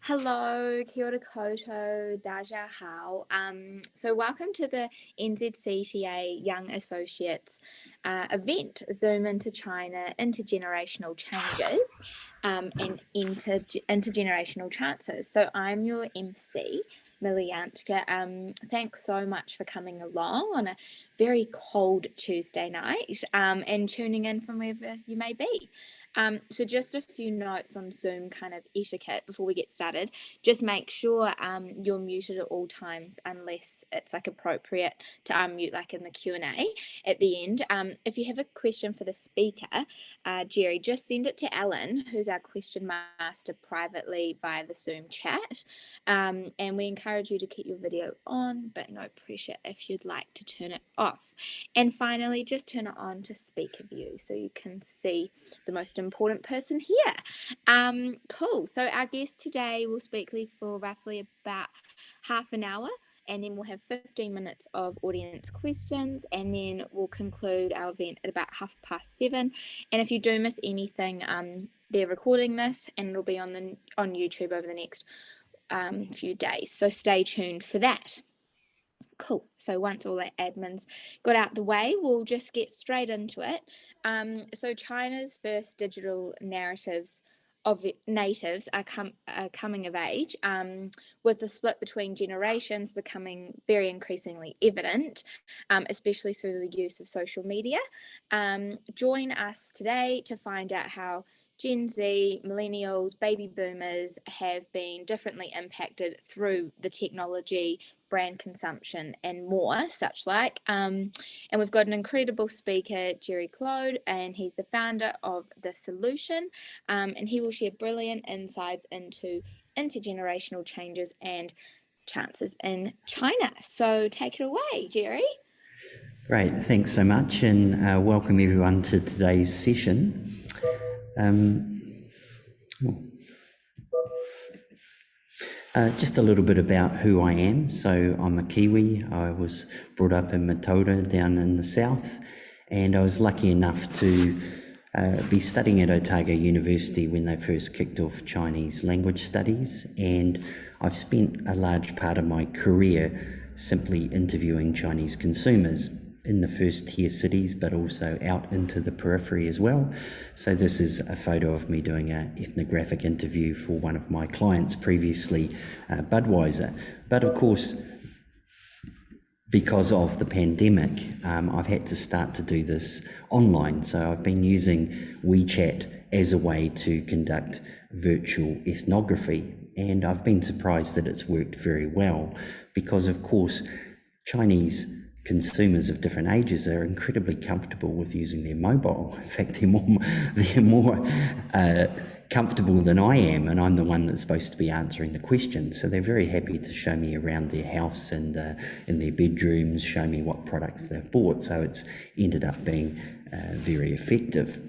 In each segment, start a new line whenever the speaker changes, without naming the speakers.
Hello, kia ora koutou, daja hao. So welcome to the NZCTA Young Associates event, Zoom into China, Intergenerational Changes and Intergenerational Chances. So I'm your MC, Millie Antka. Thanks so much for coming along on a very cold Tuesday night and tuning in from wherever you may be. So just a few notes on Zoom kind of etiquette before we get started. Just make sure you're muted at all times unless it's like appropriate to unmute, like in the Q&A at the end. If you have a question for the speaker, Jerry, just send it to Alan, who's our question master, privately via the Zoom chat. And we encourage you to keep your video on, but no pressure if you'd like to turn it off. And finally, just turn it on to speaker view so you can see the most important person here. Cool. So our guest today will speak for roughly about half an hour, and then we'll have 15 minutes of audience questions, and then we'll conclude our event at about 7:30. And if you do miss anything, they're recording this and it'll be on YouTube over the next few days. So stay tuned for that. Cool. So once all that admin's got out the way, we'll just get straight into it. So China's first digital narratives of natives are coming of age, with the split between generations becoming very increasingly evident, especially through the use of social media. Join us today to find out how Gen Z, millennials, baby boomers have been differently impacted through the technology, brand consumption and more such like. And we've got an incredible speaker, Jerry Clode, and he's the founder of The Solution, and he will share brilliant insights into intergenerational changes and chances in China. So take it away, Jerry.
Great, thanks so much, and welcome everyone to today's session. Just a little bit about who I am. So I'm a Kiwi. I was brought up in Motherhood down in the south, and I was lucky enough to be studying at Otago University when they first kicked off Chinese language studies, and I've spent a large part of my career simply interviewing Chinese consumers in the first tier cities, but also out into the periphery as well. So this is a photo of me doing an ethnographic interview for one of my clients previously, Budweiser. But of course, because of the pandemic, I've had to start to do this online. So I've been using WeChat as a way to conduct virtual ethnography. And I've been surprised that it's worked very well because, of course, Chinese consumers of different ages are incredibly comfortable with using their mobile. In fact, they're more comfortable than I am, and I'm the one that's supposed to be answering the questions. So they're very happy to show me around their house and in their bedrooms, show me what products they've bought. So it's ended up being very effective.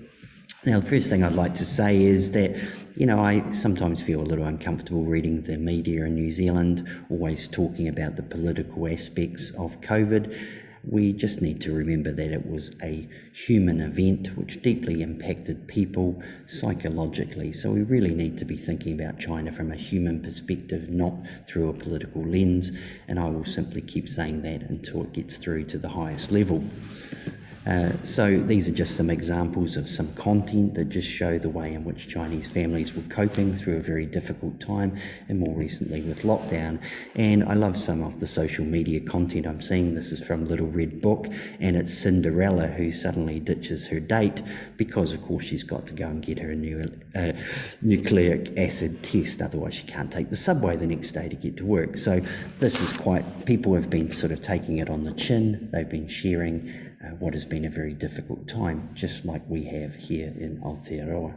Now, the first thing I'd like to say is that, I sometimes feel a little uncomfortable reading the media in New Zealand, always talking about the political aspects of COVID. We just need to remember that it was a human event which deeply impacted people psychologically. So we really need to be thinking about China from a human perspective, not through a political lens. And I will simply keep saying that until it gets through to the highest level. So these are just some examples of some content that just show the way in which Chinese families were coping through a very difficult time, and more recently with lockdown. And I love some of the social media content I'm seeing. This is from Little Red Book, and it's Cinderella who suddenly ditches her date because, of course, she's got to go and get her nucleic acid test. Otherwise, she can't take the subway the next day to get to work. So this is people have been sort of taking it on the chin. They've been sharing what has been a very difficult time, just like we have here in Aotearoa.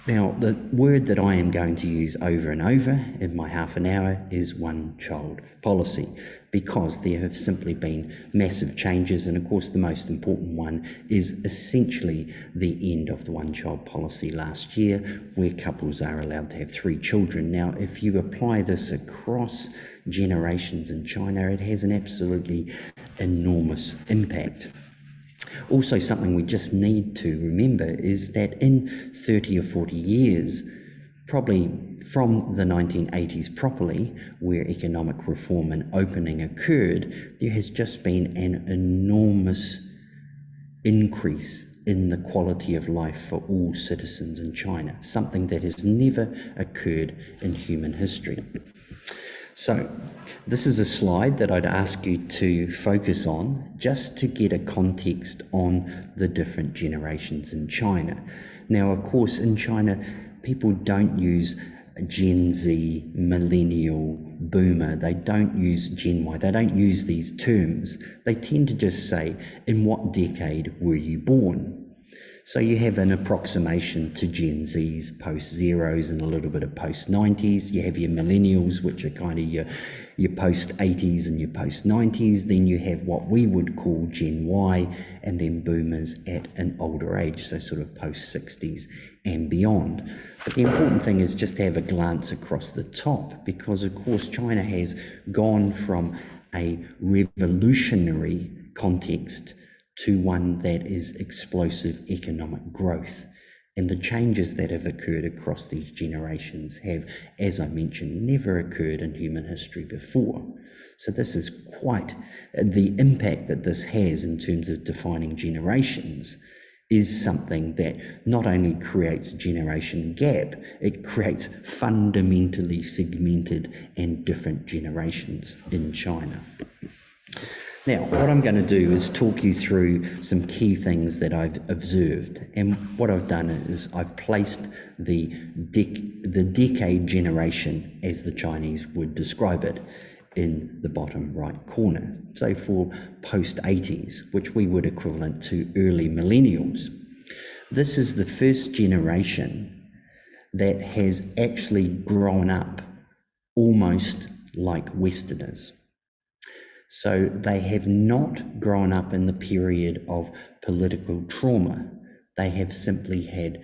Now, the word that I am going to use over and over in my half an hour is one-child policy, because there have simply been massive changes, and of course the most important one is essentially the end of the one-child policy last year, where couples are allowed to have 3 children. Now, if you apply this across generations in China, it has an absolutely enormous impact. Also, something we just need to remember is that in 30 or 40 years, probably from the 1980s properly, where economic reform and opening occurred, there has just been an enormous increase in the quality of life for all citizens in China, something that has never occurred in human history. So this is a slide that I'd ask you to focus on just to get a context on the different generations in China. Now, of course, in China, people don't use Gen Z, millennial, boomer. They don't use Gen Y. They don't use these terms. They tend to just say, in what decade were you born? So you have an approximation to Gen Zs, post-zeros, and a little bit of post-90s. You have your millennials, which are kind of your post-80s and your post-90s. Then you have what we would call Gen Y, and then boomers at an older age, so sort of post-60s and beyond. But the important thing is just to have a glance across the top, because of course China has gone from a revolutionary context to one that is explosive economic growth. And the changes that have occurred across these generations have, as I mentioned, never occurred in human history before. So this is quite, the impact that this has in terms of defining generations is something that not only creates a generation gap, it creates fundamentally segmented and different generations in China. Now, what I'm going to do is talk you through some key things that I've observed. And what I've done is I've placed the decade generation, as the Chinese would describe it, in the bottom right corner. So for post-80s, which we would equivalent to early millennials, this is the first generation that has actually grown up almost like Westerners. So they have not grown up in the period of political trauma. They have simply had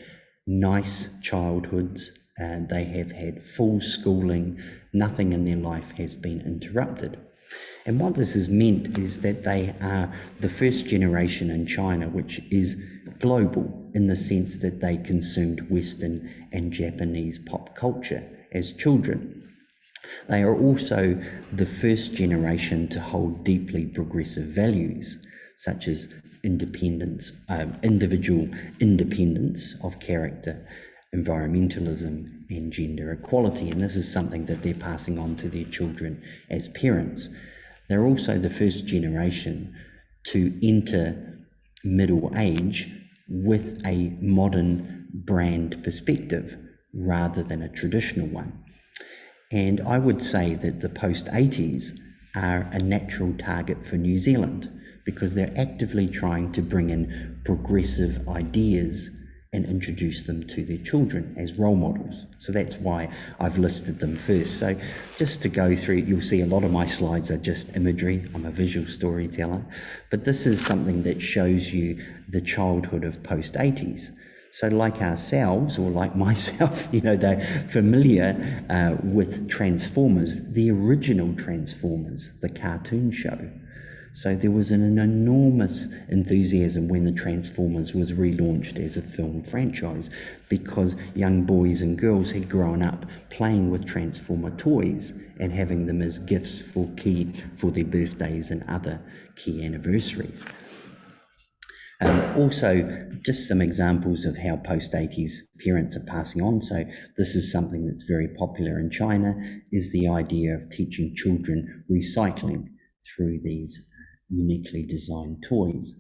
nice childhoods, and they have had full schooling. Nothing in their life has been interrupted. And what this has meant is that they are the first generation in China which is global, in the sense that they consumed Western and Japanese pop culture as children. They are also the first generation to hold deeply progressive values, such as independence, individual independence of character, environmentalism, and gender equality. And this is something that they're passing on to their children as parents. They're also the first generation to enter middle age with a modern brand perspective rather than a traditional one. And I would say that the post-80s are a natural target for New Zealand, because they're actively trying to bring in progressive ideas and introduce them to their children as role models. So that's why I've listed them first. So just to go through, you'll see a lot of my slides are just imagery. I'm a visual storyteller. But this is something that shows you the childhood of post-80s. So like ourselves, or like myself, they're familiar with Transformers, the original Transformers, the cartoon show. So there was an enormous enthusiasm when the Transformers was relaunched as a film franchise, because young boys and girls had grown up playing with Transformer toys and having them as gifts for their birthdays and other key anniversaries. Also, just some examples of how post-80s parents are passing on. So this is something that's very popular in China, is the idea of teaching children recycling through these uniquely designed toys.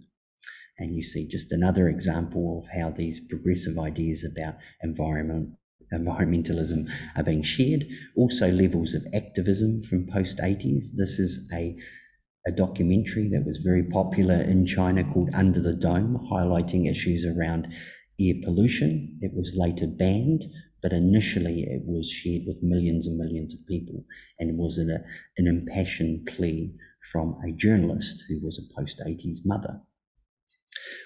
And you see just another example of how these progressive ideas about environmentalism are being shared. Also levels of activism from post-80s. This is a documentary that was very popular in China called Under the Dome, highlighting issues around air pollution. It was later banned, but initially it was shared with millions and millions of people, and was an impassioned plea from a journalist who was a post-80s mother.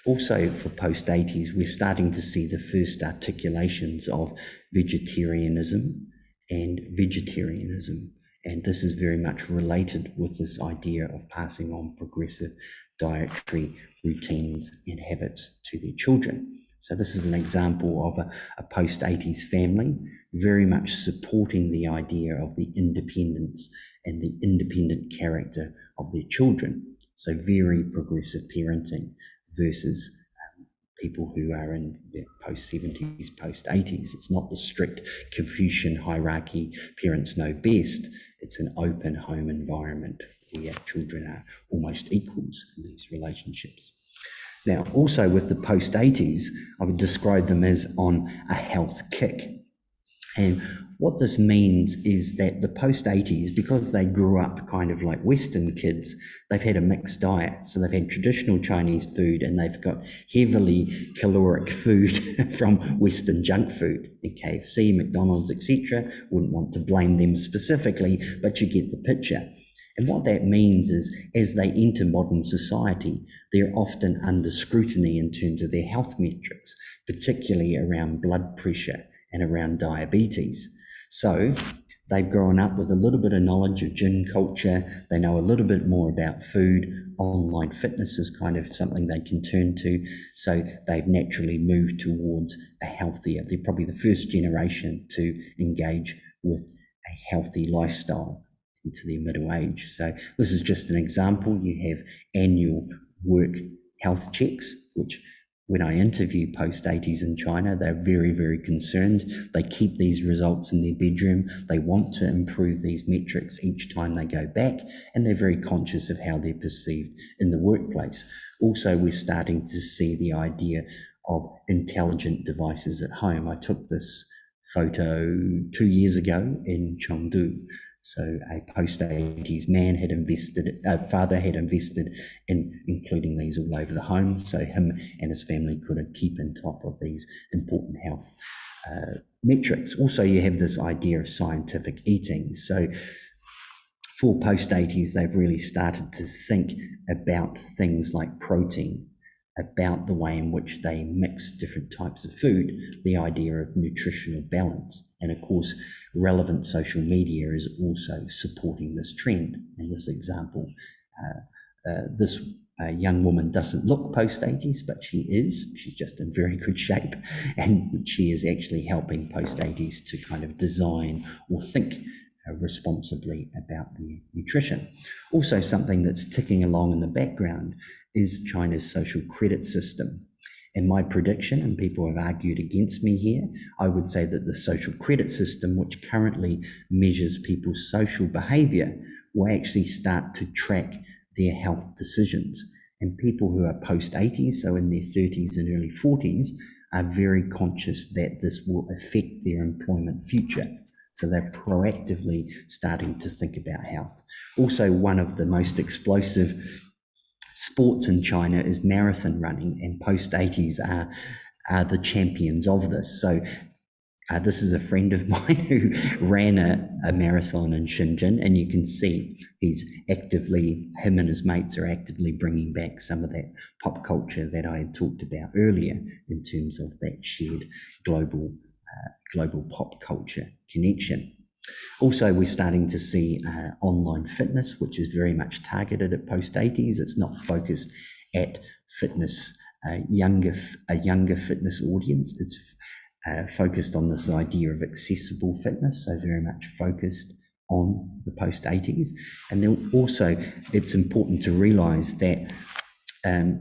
Also for post-80s, we're starting to see the first articulations of vegetarianism and vegetarianism. And this is very much related with this idea of passing on progressive dietary routines and habits to their children. So this is an example of a post-80s family, very much supporting the idea of the independence and the independent character of their children. So very progressive parenting versus people who are in post-70s, post-80s. It's not the strict Confucian hierarchy, parents know best. It's an open home environment where children are almost equals in these relationships. Now, also with the post-80s, I would describe them as on a health kick. And what this means is that the post-80s, because they grew up kind of like Western kids, they've had a mixed diet. So they've had traditional Chinese food and they've got heavily caloric food from Western junk food, KFC, McDonald's, etc. Wouldn't want to blame them specifically, but you get the picture. And what that means is, as they enter modern society, they're often under scrutiny in terms of their health metrics, particularly around blood pressure and around diabetes. So they've grown up with a little bit of knowledge of gym culture. They know a little bit more about food. Online fitness is kind of something they can turn to. So they've naturally moved towards a healthier, they're probably the first generation to engage with a healthy lifestyle into their middle age. So this is just an example. You have annual work health checks, which when I interview post-80s in China, they're very, very concerned. They keep these results in their bedroom. They want to improve these metrics each time they go back, and they're very conscious of how they're perceived in the workplace. Also, we're starting to see the idea of intelligent devices at home. I took this photo 2 years ago in Chengdu. So a post-80s man had father had invested in including these all over the home, so him and his family could keep on top of these important health metrics. Also, you have this idea of scientific eating. So for post-80s, they've really started to think about things like protein, about the way in which they mix different types of food, the idea of nutritional balance. And of course, relevant social media is also supporting this trend. In this example, this young woman doesn't look post-80s, but she is. She's just in very good shape. And she is actually helping post-80s to kind of design or think responsibly about their nutrition. Also, something that's ticking along in the background is China's social credit system. And my prediction, and people have argued against me here, I would say that the social credit system, which currently measures people's social behaviour, will actually start to track their health decisions. And people who are post-80s, so in their 30s and early 40s, are very conscious that this will affect their employment future. So they're proactively starting to think about health. Also, one of the most explosive sports in China is marathon running, and post-80s are the champions of this. So this is a friend of mine who ran a marathon in Shenzhen, and you can see him and his mates are actively bringing back some of that pop culture that I had talked about earlier in terms of that shared global pop culture connection. Also, we're starting to see online fitness, which is very much targeted at post-80s. It's not focused at fitness, a younger fitness audience. It's focused on this idea of accessible fitness, so very much focused on the post-80s. And then also, it's important to realise that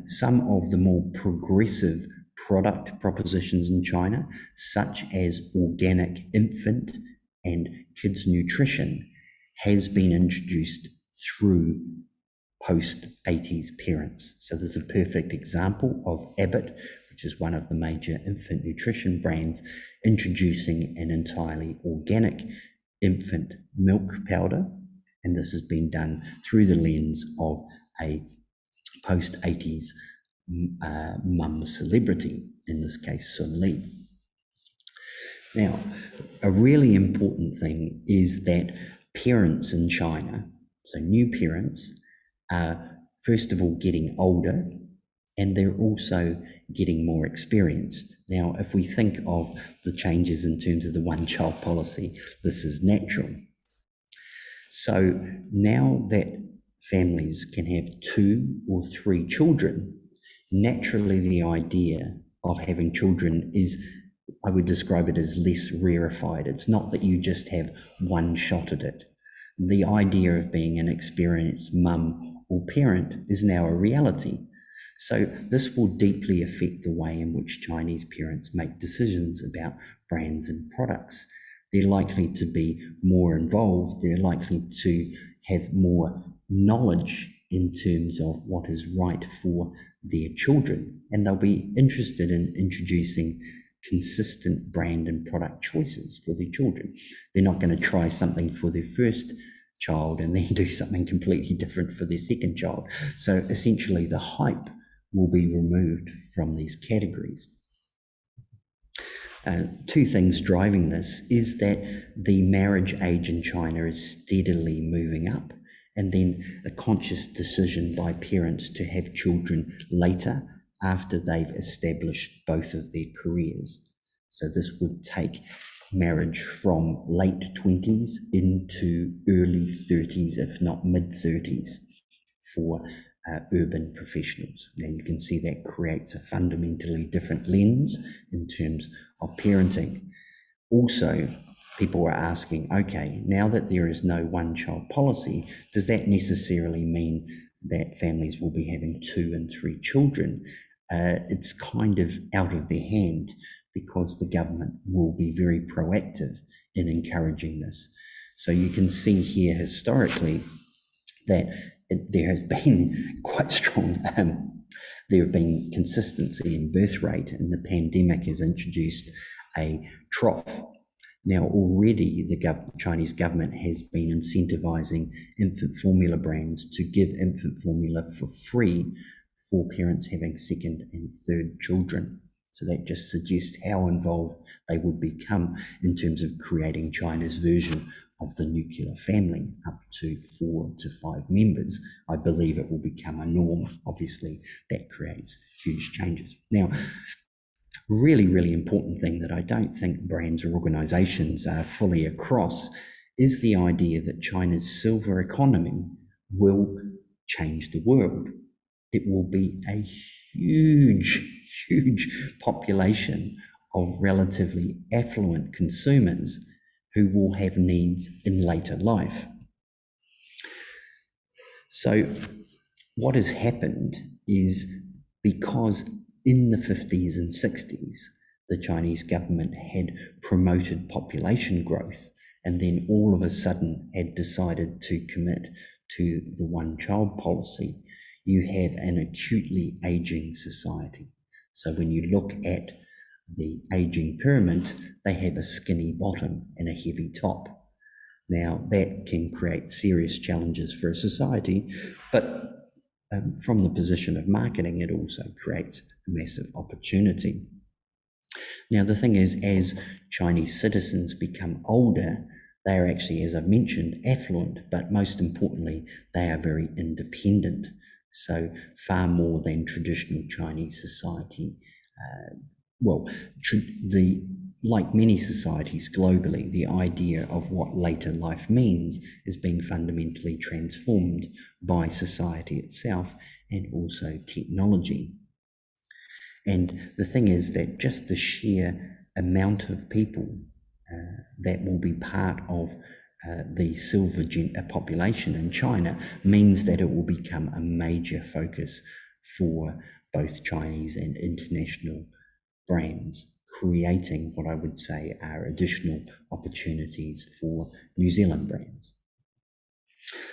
some of the more progressive product propositions in China, such as organic infant and kids nutrition, has been introduced through post-80s parents. So there's a perfect example of Abbott, which is one of the major infant nutrition brands, introducing an entirely organic infant milk powder. And this has been done through the lens of a post-80s mum celebrity, in this case Sun Li. Now, a really important thing is that parents in China, so new parents, are first of all getting older, and they're also getting more experienced. Now, if we think of the changes in terms of the one-child policy, this is natural. So now that families can have 2 or 3 children, naturally the idea of having children is, I would describe it as less rarefied. It's not that you just have one shot at it. The idea of being an experienced mum or parent is now a reality. So this will deeply affect the way in which Chinese parents make decisions about brands and products. They're likely to be more involved. They're likely to have more knowledge in terms of what is right for their children. And they'll be interested in introducing consistent brand and product choices for their children. They're not going to try something for their first child and then do something completely different for their second child. So essentially the hype will be removed from these categories. Two things driving this is that the marriage age in China is steadily moving up, and then a conscious decision by parents to have children later after they've established both of their careers. So this would take marriage from late 20s into early 30s, if not mid 30s, for urban professionals. Now you can see that creates a fundamentally different lens in terms of parenting. Also, people are asking, okay, now that there is no one-child policy, does that necessarily mean that families will be having 2 and 3 children? It's kind of out of their hand because the government will be very proactive in encouraging this. So you can see here historically that there has been quite strong, there have been consistency in birth rate, and the pandemic has introduced a trough. Now already the Chinese government has been incentivizing infant formula brands to give infant formula for free for parents having second and third children. So that just suggests how involved they would become in terms of creating China's version of the nuclear family, up to 4 to 5 members. I believe it will become a norm. Obviously, that creates huge changes. Now, really, really important thing that I don't think brands or organizations are fully across is the idea that China's silver economy will change the world. It will be a huge population of relatively affluent consumers who will have needs in later life. So what has happened is, because in the 50s and 60s, the Chinese government had promoted population growth and then all of a sudden had decided to commit to the one-child policy, you have an acutely aging society. So when you look at the aging pyramids, they have a skinny bottom and a heavy top. Now that can create serious challenges for a society, but from the position of marketing, it also creates a massive opportunity. Now the thing is, as Chinese citizens become older, they are actually, as I've mentioned, affluent, but most importantly, they are very independent. So far more than traditional Chinese society. Like many societies globally, the idea of what later life means is being fundamentally transformed by society itself and also technology. And the thing is that just the sheer amount of people that will be part of the silver population in China means that it will become a major focus for both Chinese and international brands, creating what I would say are additional opportunities for New Zealand brands.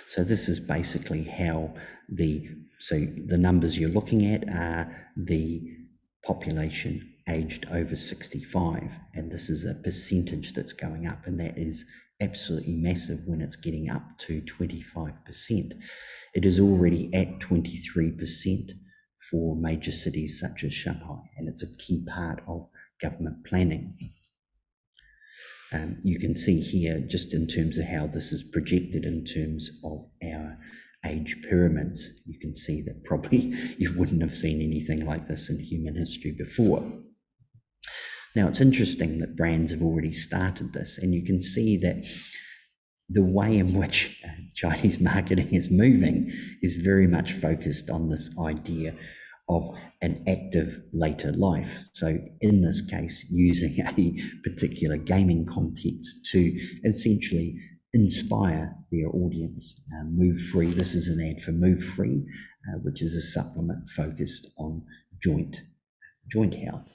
So this is basically how the numbers you're looking at are the population aged over 65, and this is a percentage that's going up, and that is absolutely massive when it's getting up to 25%. It is already at 23% for major cities such as Shanghai, and it's a key part of government planning. You can see here, just in terms of how this is projected in terms of our age pyramids, you can see that probably you wouldn't have seen anything like this in human history before. Now, it's interesting that brands have already started this, and you can see that the way in which Chinese marketing is moving is very much focused on this idea of an active later life. So in this case, using a particular gaming context to essentially inspire their audience. Move Free, this is an ad for Move Free, which is a supplement focused on joint health.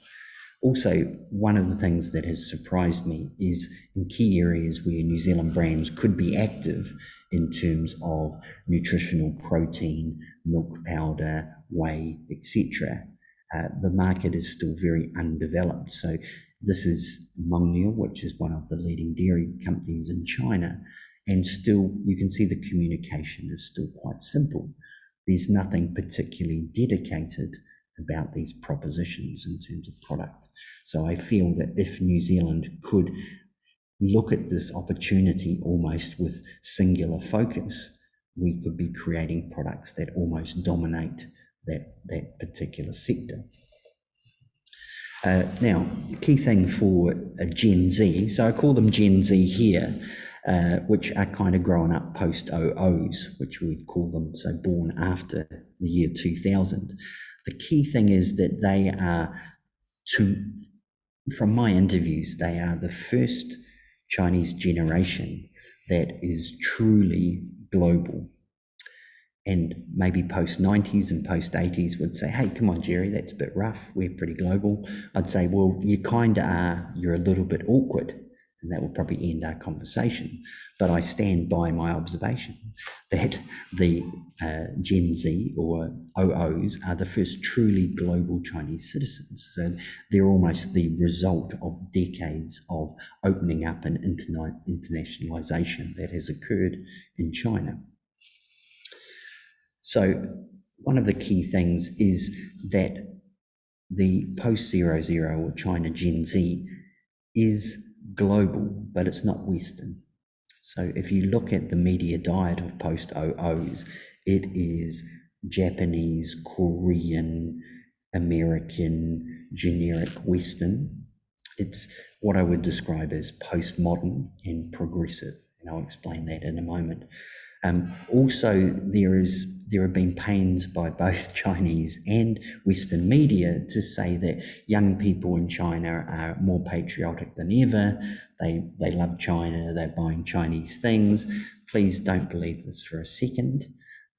Also, one of the things that has surprised me is in key areas where New Zealand brands could be active in terms of nutritional protein, milk powder, whey, etc., the market is still very undeveloped. So this is Mengniu, which is one of the leading dairy companies in China, and still you can see the communication is still quite simple. There's nothing particularly dedicated about these propositions in terms of product. So I feel that if New Zealand could look at this opportunity almost with singular focus, we could be creating products that almost dominate that particular sector. Now, the key thing for Gen Z, so I call them Gen Z here, which are kind of growing up post OOs, which we'd call them, so born after the year 2000. The key thing is that they are, from my interviews, they are the first Chinese generation that is truly global. And maybe post-90s and post-80s would say, hey, come on, Jerry, that's a bit rough. We're pretty global. I'd say, well, you kind of are. You're a little bit awkward. And that will probably end our conversation. But I stand by my observation that the Gen Z or OOs are the first truly global Chinese citizens. So they're almost the result of decades of opening up and internationalization that has occurred in China. So one of the key things is that the post-00 or China Gen Z is global, but it's not Western. So if you look at the media diet of post-00s, it is Japanese, Korean, American, generic Western. It's what I would describe as postmodern and progressive, and I'll explain that in a moment. Also, there have been pains by both Chinese and Western media to say that young people in China are more patriotic than ever. They love China. They're buying Chinese things. Please don't believe this for a second.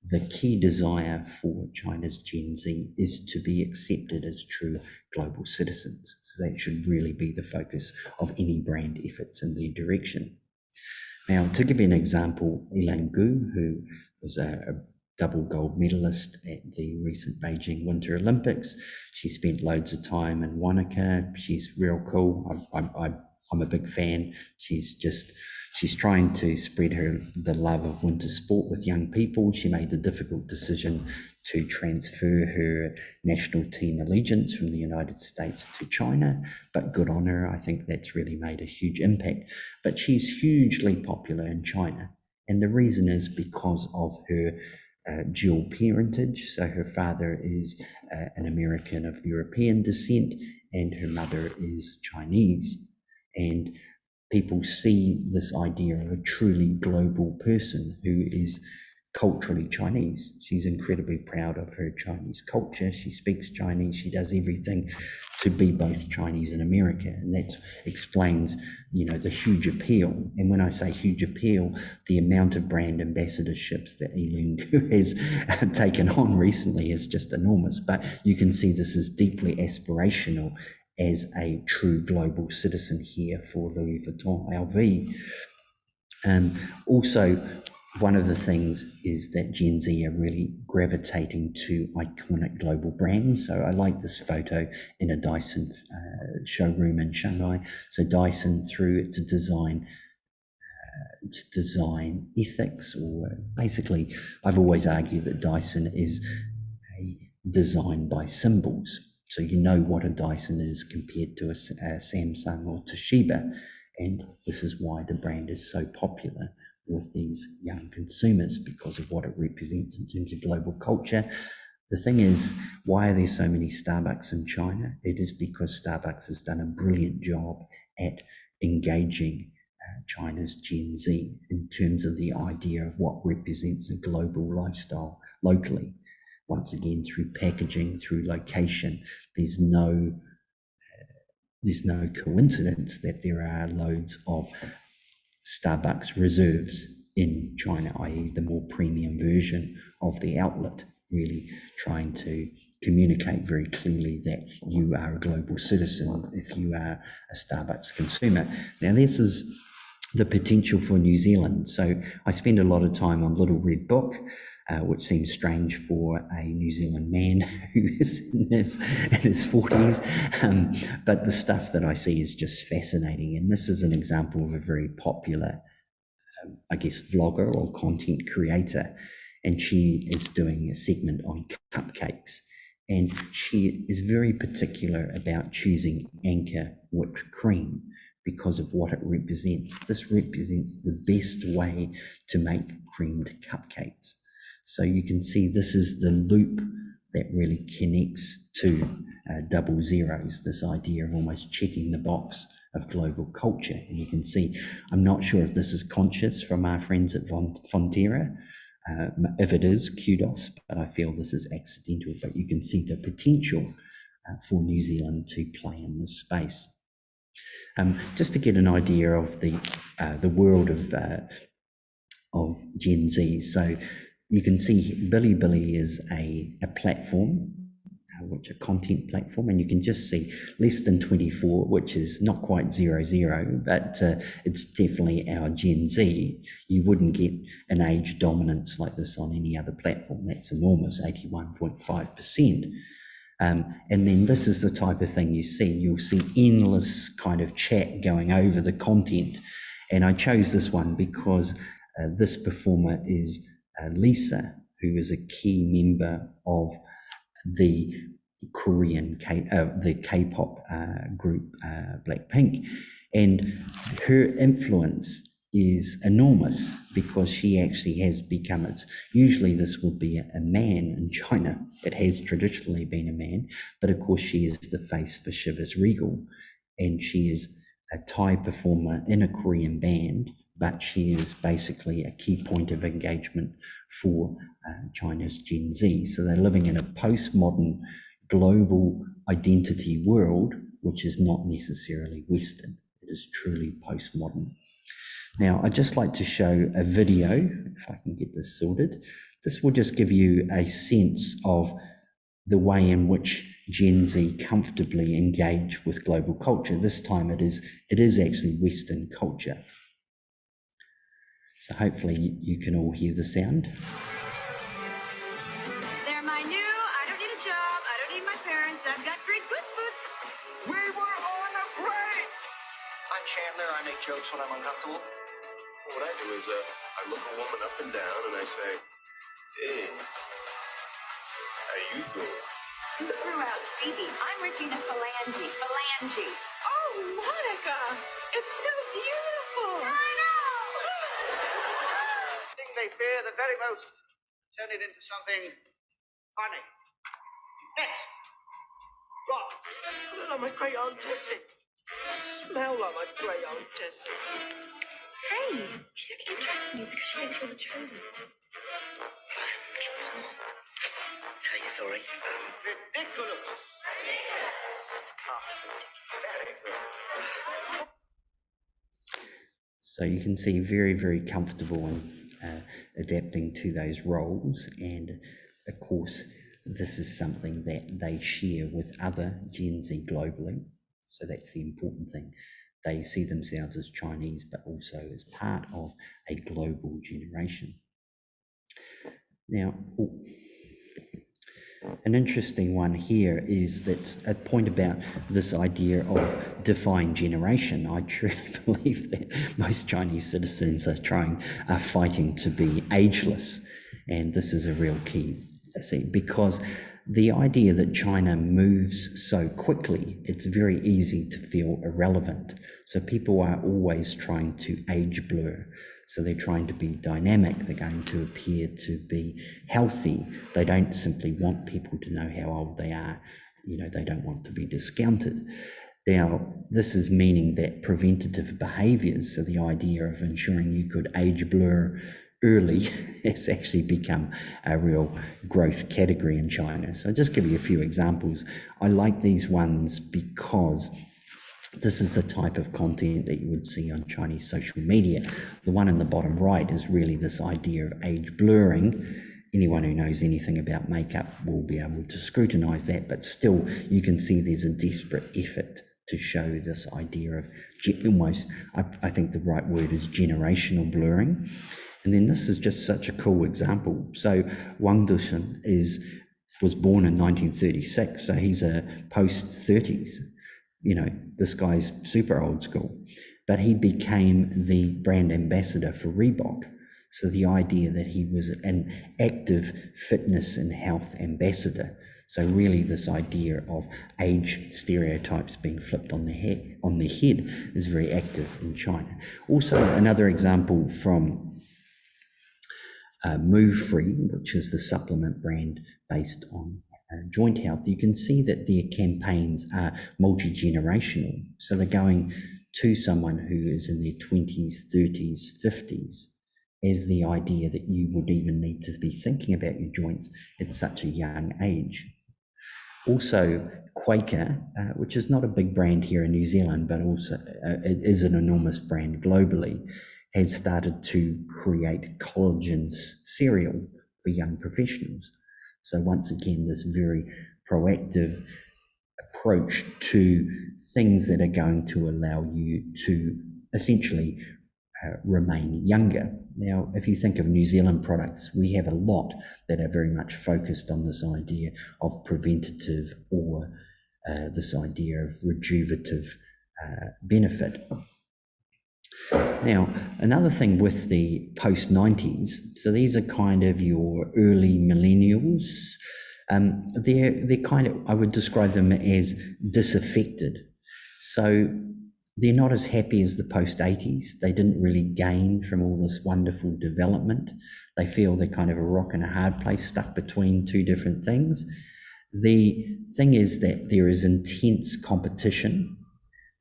The key desire for China's Gen Z is to be accepted as true global citizens. So that should really be the focus of any brand efforts in their direction. Now, to give you an example, Elaine Gu, who was a double gold medalist at the recent Beijing Winter Olympics, she spent loads of time in Wanaka. She's real cool. I'm a big fan. She's trying to spread the love of winter sport with young people. She made the difficult decision to transfer her national team allegiance from the United States to China, but good on her. I think that's really made a huge impact. But she's hugely popular in China, and the reason is because of her dual parentage. So her father is an American of European descent, and her mother is Chinese. And people see this idea of a truly global person who is culturally Chinese. She's incredibly proud of her Chinese culture. She speaks Chinese. She does everything to be both Chinese and American. And that explains, the huge appeal. And when I say huge appeal, the amount of brand ambassadorships that Elaine has taken on recently is just enormous. But you can see this is deeply aspirational as a true global citizen here for Louis Vuitton LV. Also, one of the things is that Gen Z are really gravitating to iconic global brands. So I like this photo in a Dyson showroom in Shanghai. So Dyson, through its design ethics, or basically, I've always argued that Dyson is a design by symbols. So you know what a Dyson is compared to a Samsung or Toshiba. And this is why the brand is so popular with these young consumers, because of what it represents in terms of global culture. The thing is, why are there so many Starbucks in China? It is because Starbucks has done a brilliant job at engaging China's Gen Z in terms of the idea of what represents a global lifestyle locally. once again, through packaging, through location. There's no coincidence that there are loads of Starbucks reserves in China, i.e. the more premium version of the outlet, really trying to communicate very clearly that you are a global citizen if you are a Starbucks consumer. Now, this is the potential for New Zealand. So I spend a lot of time on Little Red Book, which seems strange for a New Zealand man who is in his 40s. But the stuff that I see is just fascinating. And this is an example of a very popular, vlogger or content creator. And she is doing a segment on cupcakes. And she is very particular about choosing Anchor whipped cream because of what it represents. This represents the best way to make creamed cupcakes. So you can see this is the loop that really connects to double zeros, this idea of almost checking the box of global culture. And you can see, I'm not sure if this is conscious from our friends at Fonterra. If it is, kudos, but I feel this is accidental. But you can see the potential for New Zealand to play in this space. Just to get an idea of the world of Gen Z. So you can see Bilibili is a platform, which a content platform, and you can just see less than 24, which is not quite 00, but it's definitely our Gen Z. You wouldn't get an age dominance like this on any other platform. That's enormous, 81.5%. And then this is the type of thing you see. You'll see endless kind of chat going over the content. And I chose this one because this performer is Lisa, who is a key member of the Korean the K-pop group Blackpink, and her influence is enormous because she actually has become usually this would be a man in China. It has traditionally been a man, but of course she is the face for Chivas Regal, and she is a Thai performer in a Korean band, but she is basically a key point of engagement for China's Gen Z. So they're living in a postmodern global identity world, which is not necessarily Western. It is truly postmodern. Now, I'd just like to show a video, if I can get this sorted. This will just give you a sense of the way in which Gen Z comfortably engage with global culture. This time it is actually Western culture. So hopefully you can all hear the sound.
They're my new, I don't need a job, I don't need my parents, I've got great boots.
We were on a break! I'm Chandler, I make jokes when I'm uncomfortable.
What I do is I look a woman up and down and I say, hey, how you doing?
You threw out Phoebe. I'm Regina Phalange.
Oh, Monica, it's so beautiful.
I know!
The thing they fear the very most. Turn it into something funny. Next! Rob.
I look like my great Aunt Tessie. Smell like my great Aunt Tessie.
Hey, she's only interested in you because she thinks you're the chosen one.
Hey, sorry. Ridiculous! Very good.
So you can see very, very comfortable in adapting to those roles. And of course, this is something that they share with other Gen Z globally. So that's the important thing. They see themselves as Chinese, but also as part of a global generation. Now, an interesting one here is that a point about this idea of defying generation. I truly believe that most Chinese citizens are fighting to be ageless, and this is a real key, because the idea that China moves so quickly, it's very easy to feel irrelevant. So people are always trying to age blur. So they're trying to be dynamic. They're going to appear to be healthy. They don't simply want people to know how old they are. They don't want to be discounted. Now, this is meaning that preventative behaviors, so the idea of ensuring you could age blur early has actually become a real growth category in China. So I'll just give you a few examples. I like these ones because this is the type of content that you would see on Chinese social media. The one in the bottom right is really this idea of age blurring. Anyone who knows anything about makeup will be able to scrutinize that, but still you can see there's a desperate effort to show this idea of almost, I think the right word is generational blurring. And then this is just such a cool example. So Wang Dushan was born in 1936, so he's a post-30s. You know, this guy's super old school, but he became the brand ambassador for Reebok. So the idea that he was an active fitness and health ambassador. So really this idea of age stereotypes being flipped on the head is very active in China. Also, another example from Move Free, which is the supplement brand based on joint health. You can see that their campaigns are multi-generational. So they're going to someone who is in their 20s, 30s, 50s, as the idea that you would even need to be thinking about your joints at such a young age. Also, Quaker, which is not a big brand here in New Zealand, but also it is an enormous brand globally, has started to create collagen cereal for young professionals. So once again, this very proactive approach to things that are going to allow you to essentially remain younger. Now, if you think of New Zealand products, we have a lot that are very much focused on this idea of preventative or this idea of rejuvenative benefit. Now, another thing with the post-90s, so these are kind of your early millennials. They're kind of, I would describe them as disaffected. So they're not as happy as the post-80s. They didn't really gain from all this wonderful development. They feel they're kind of a rock and a hard place, stuck between two different things. The thing is that there is intense competition.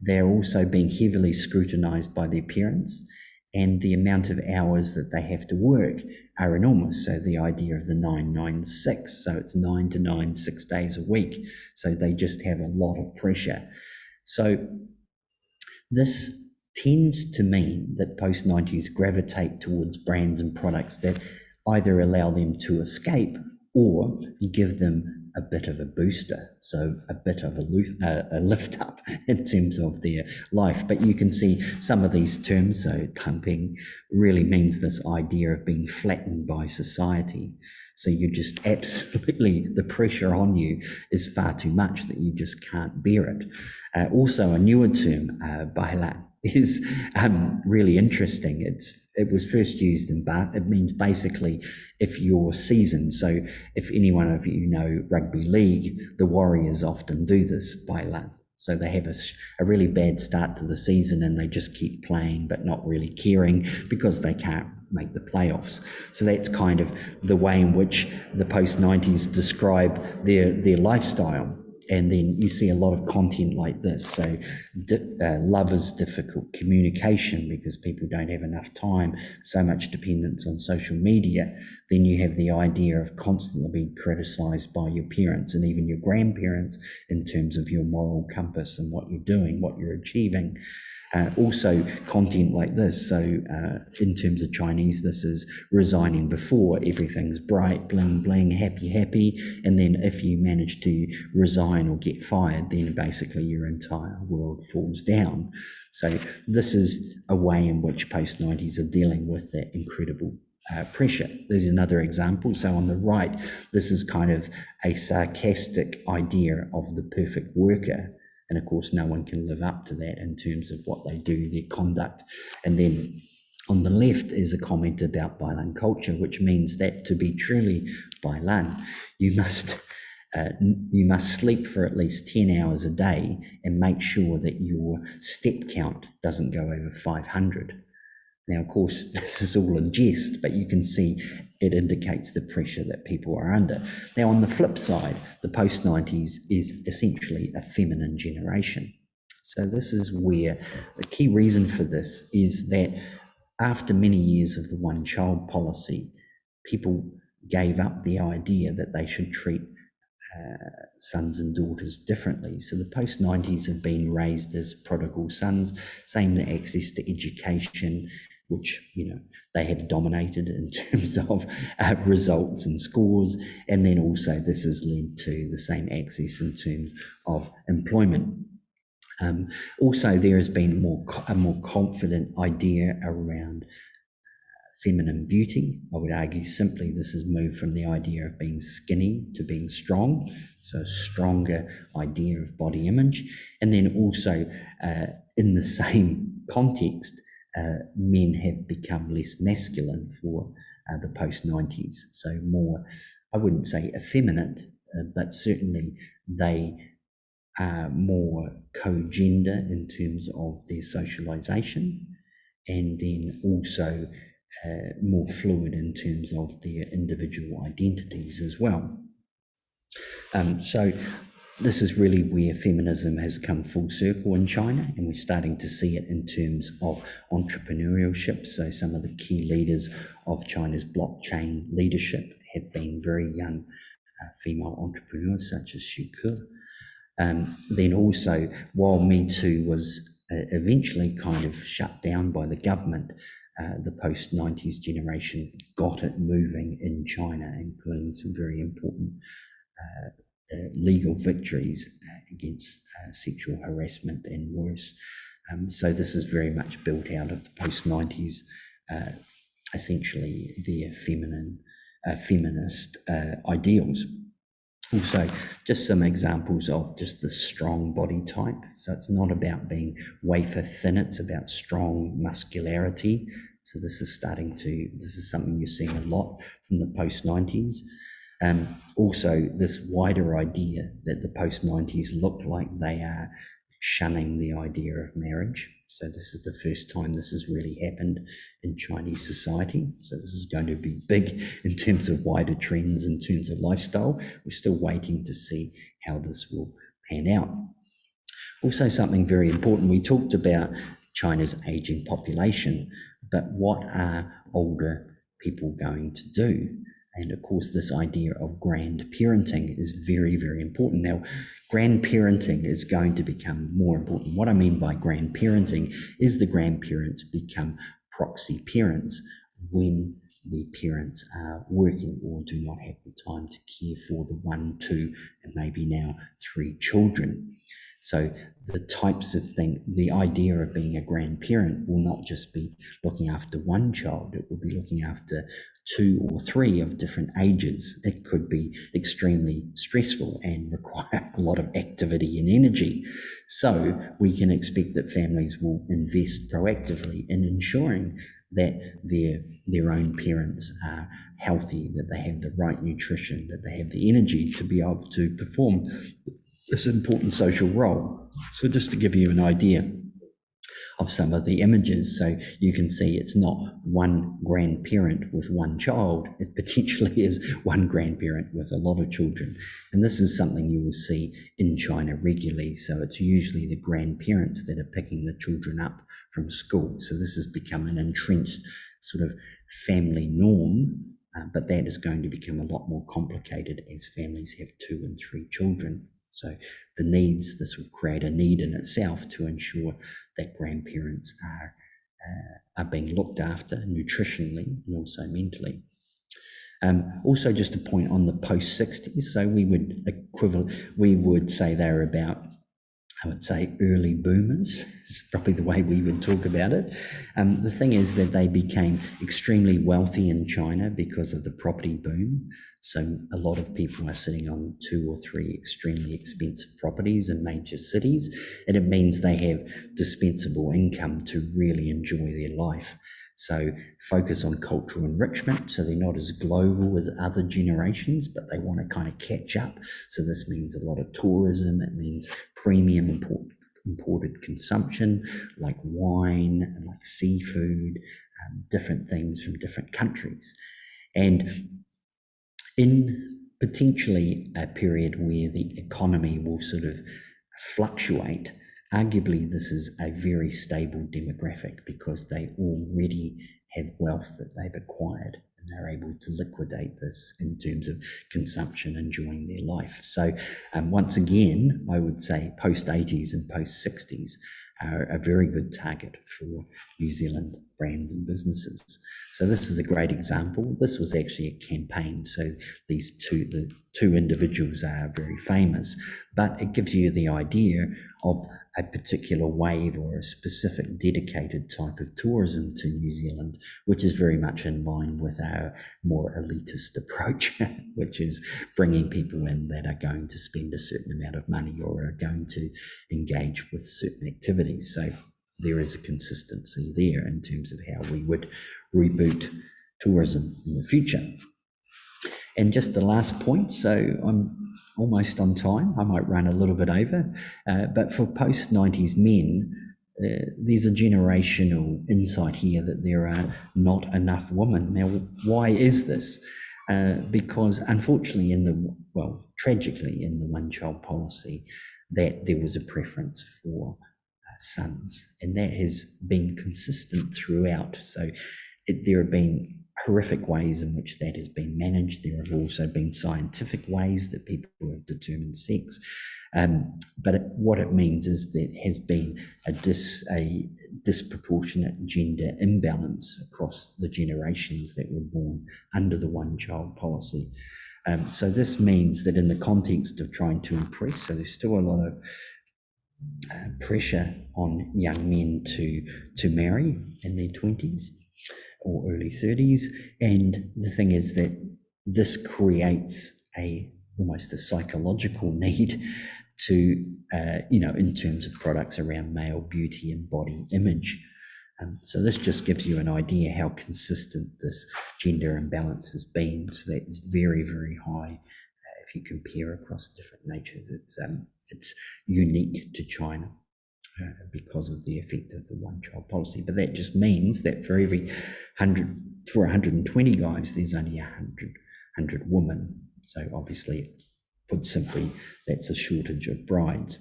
They're also being heavily scrutinized by their parents, and the amount of hours that they have to work are enormous. So the idea of the 996, so it's 9 to 9, 6 days a week. So they just have a lot of pressure. So this tends to mean that post-90s gravitate towards brands and products that either allow them to escape or give them a bit of a booster, so a bit of a lift up in terms of their life. But you can see some of these terms, so clumping really means this idea of being flattened by society. So you just absolutely, the pressure on you is far too much that you just can't bear it. Also, a newer term, bailan, is really interesting. It was first used in Bath. It means basically if you're seasoned. So if any one of you know rugby league, the Warriors often do this bailan. So they have a really bad start to the season and they just keep playing but not really caring because they can't make the playoffs. So that's kind of the way in which the post-90s describe their lifestyle. And then you see a lot of content like this. So love is difficult, communication because people don't have enough time, so much dependence on social media. Then you have the idea of constantly being criticized by your parents and even your grandparents in terms of your moral compass and what you're doing, what you're achieving. Also content like this, so in terms of Chinese, this is resigning before, everything's bright, bling bling, happy happy, and then if you manage to resign or get fired, then basically your entire world falls down. So this is a way in which post-90s are dealing with that incredible pressure. There's another example. So on the right, this is kind of a sarcastic idea of the perfect worker. And of course, no one can live up to that in terms of what they do, their conduct. And then on the left is a comment about bailan culture, which means that to be truly bailan, you must sleep for at least 10 hours a day and make sure that your step count doesn't go over 500. Now, of course, this is all in jest, but you can see it indicates the pressure that people are under. Now, on the flip side, the post-90s is essentially a feminine generation. So this is where the key reason for this is that after many years of the one-child policy, people gave up the idea that they should treat sons and daughters differently. So the post-90s have been raised as prodigal sons, same access to education, which, they have dominated in terms of results and scores. And then also this has led to the same access in terms of employment. Also, there has been a more confident idea around feminine beauty. I would argue simply this has moved from the idea of being skinny to being strong, so a stronger idea of body image. And then also in the same context, men have become less masculine for the post-90s, so more, I wouldn't say effeminate, but certainly they are more co-gender in terms of their socialization, and then also more fluid in terms of their individual identities as well. So this is really where feminism has come full circle in China, and we're starting to see it in terms of entrepreneurship. So some of the key leaders of China's blockchain leadership have been very young female entrepreneurs such as Xu Ke. Then also, while Me Too was eventually kind of shut down by the government, the post-90s generation got it moving in China, including some very important legal victories against sexual harassment and worse. So this is very much built out of the post-90s, essentially their feminist ideals. Also, just some examples of just the strong body type. So it's not about being wafer thin, it's about strong muscularity. So this is something you're seeing a lot from the post-90s. Also, this wider idea that the post-90s look like they are shunning the idea of marriage. So this is the first time this has really happened in Chinese society. So this is going to be big in terms of wider trends, in terms of lifestyle. We're still waiting to see how this will pan out. Also, something very important, we talked about China's aging population, but what are older people going to do? And of course, this idea of grandparenting is very, very important. Now, grandparenting is going to become more important. What I mean by grandparenting is the grandparents become proxy parents when the parents are working or do not have the time to care for the 1, 2, and maybe now 3 children. So the types of thing, the idea of being a grandparent will not just be looking after one child, it will be looking after 2 or 3 of different ages. It could be extremely stressful and require a lot of activity and energy. So we can expect that families will invest proactively in ensuring that their own parents are healthy, that they have the right nutrition, that they have the energy to be able to perform this important social role. So just to give you an idea of some of the images, so you can see it's not one grandparent with one child, it potentially is one grandparent with a lot of children. And this is something you will see in China regularly. So it's usually the grandparents that are picking the children up from school. So this has become an entrenched sort of family norm, but that is going to become a lot more complicated as families have 2 and 3 children. So this will create a need in itself to ensure that grandparents are being looked after nutritionally and also mentally. Also, just a point on the post-60s, so we would say they're about, I would say, early boomers. It's probably the way we would talk about it. The thing is that they became extremely wealthy in China because of the property boom. So a lot of people are sitting on 2 or 3 extremely expensive properties in major cities, and it means they have dispensable income to really enjoy their life. So focus on cultural enrichment, so they're not as global as other generations, but they want to kind of catch up. So this means a lot of tourism, it means premium imported consumption like wine and like seafood, different things from different countries. And in potentially a period where the economy will sort of fluctuate, Arguably, this is a very stable demographic because they already have wealth that they've acquired and they're able to liquidate this in terms of consumption, enjoying their life. So once again, I would say post-80s and post-60s are a very good target for New Zealand brands and businesses. So this is a great example. This was actually a campaign. So the two individuals are very famous, but it gives you the idea of a particular wave or a specific dedicated type of tourism to New Zealand, which is very much in line with our more elitist approach, which is bringing people in that are going to spend a certain amount of money or are going to engage with certain activities. So there is a consistency there in terms of how we would reboot tourism in the future. And just the last point, so I'm almost on time, I might run a little bit over, but for post-90s men, there's a generational insight here that there are not enough women. Now, why is this? Because unfortunately tragically in the one-child policy, that there was a preference for sons, and that has been consistent throughout. So there have been horrific ways in which that has been managed. There have also been scientific ways that people have determined sex. But what it means is there has been a disproportionate gender imbalance across the generations that were born under the one-child policy. So this means that in the context of trying to impress, so there's still a lot of pressure on young men to marry in their 20s or early 30s, and the thing is that this creates almost a psychological need to in terms of products around male beauty and body image. So this just gives you an idea how consistent this gender imbalance has been. So that is very, very high if you compare across different natures. It's unique to China because of the effect of the one-child policy. But that just means that for every 120 guys, there's only 100 women. So obviously, put simply, that's a shortage of brides.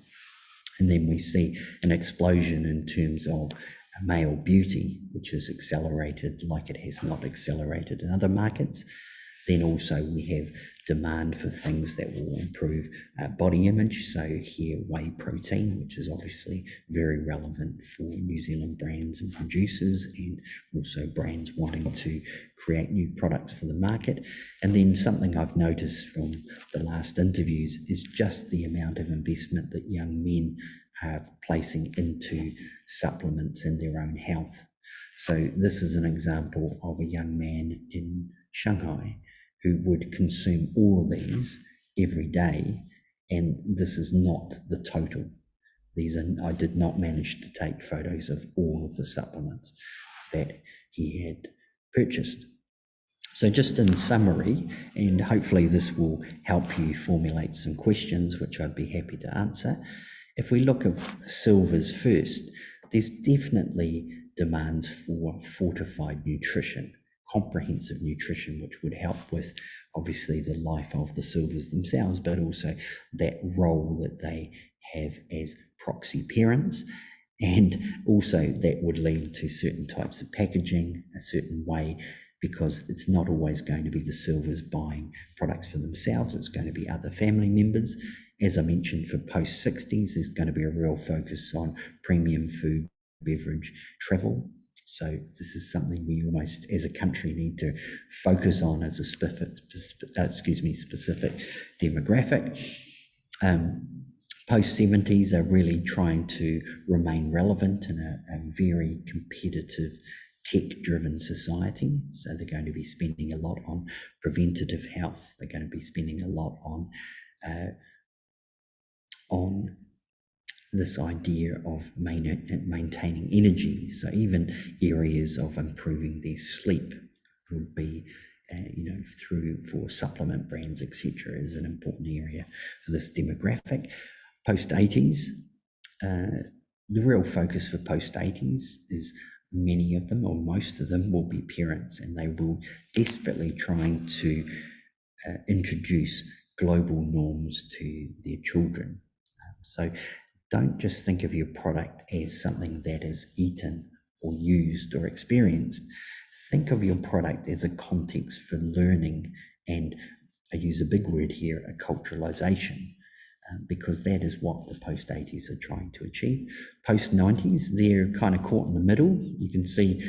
And then we see an explosion in terms of male beauty, which has accelerated like it has not accelerated in other markets. Then also we have demand for things that will improve body image. So here, whey protein, which is obviously very relevant for New Zealand brands and producers, and also brands wanting to create new products for the market. And then something I've noticed from the last interviews is just the amount of investment that young men are placing into supplements in their own health. So this is an example of a young man in Shanghai who would consume all of these every day, and this is not the total. I did not manage to take photos of all of the supplements that he had purchased. So just in summary, and hopefully this will help you formulate some questions, which I'd be happy to answer. If we look at silvers first, there's definitely demands for fortified nutrition, comprehensive nutrition, which would help with obviously the life of the silvers themselves, but also that role that they have as proxy parents. And also that would lead to certain types of packaging a certain way, because it's not always going to be the silvers buying products for themselves, it's going to be other family members. As I mentioned, for post-60s, there's going to be a real focus on premium food, beverage, travel. So this is something we almost, as a country, need to focus on as a specific demographic. Post-70s are really trying to remain relevant in a very competitive, tech-driven society. So they're going to be spending a lot on preventative health. They're going to be spending a lot on this idea of maintaining energy. So even areas of improving their sleep would be, for supplement brands, etc., is an important area for this demographic. Post-80s, the real focus for post-80s is many of them, or most of them, will be parents, and they will desperately trying to introduce global norms to their children. So don't just think of your product as something that is eaten or used or experienced. Think of your product as a context for learning, and I use a big word here, acculturalization, because that is what the post-80s are trying to achieve. Post-90s, they're kind of caught in the middle. You can see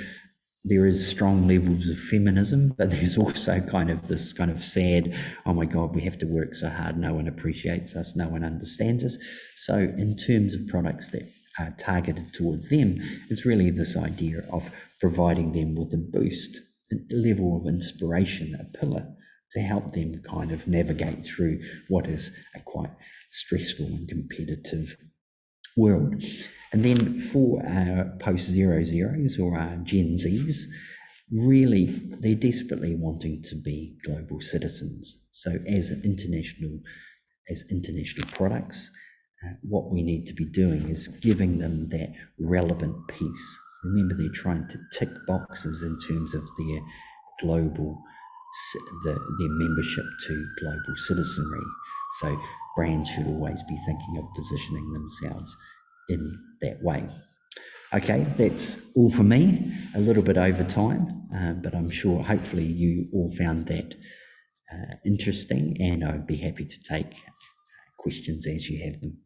there is strong levels of feminism, but there's also kind of this kind of sad, oh my God, we have to work so hard, no one appreciates us, no one understands us. So in terms of products that are targeted towards them, it's really this idea of providing them with a boost, a level of inspiration, a pillar to help them kind of navigate through what is a quite stressful and competitive world. And then for our post-00s or our Gen Zs, really they're desperately wanting to be global citizens. So as international products, what we need to be doing is giving them that relevant piece. Remember, they're trying to tick boxes in terms of their global, their membership to global citizenry. So brands should always be thinking of positioning themselves in that way. Okay, that's all for me. A little bit over time, but I'm sure hopefully you all found that interesting, and I'd be happy to take questions as you have them.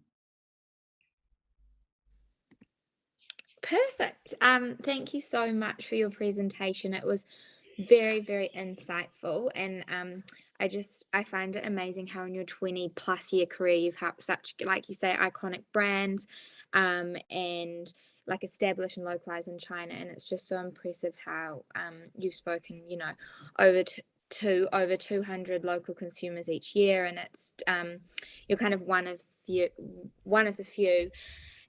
Perfect. Thank you so much for your presentation. It was very, very insightful, and I find it amazing how in your 20+ year career you've helped such, like you say, iconic brands and like establish and localize in China, and it's just so impressive how you've spoken, over over 200 local consumers each year, and it's you're kind of one of the few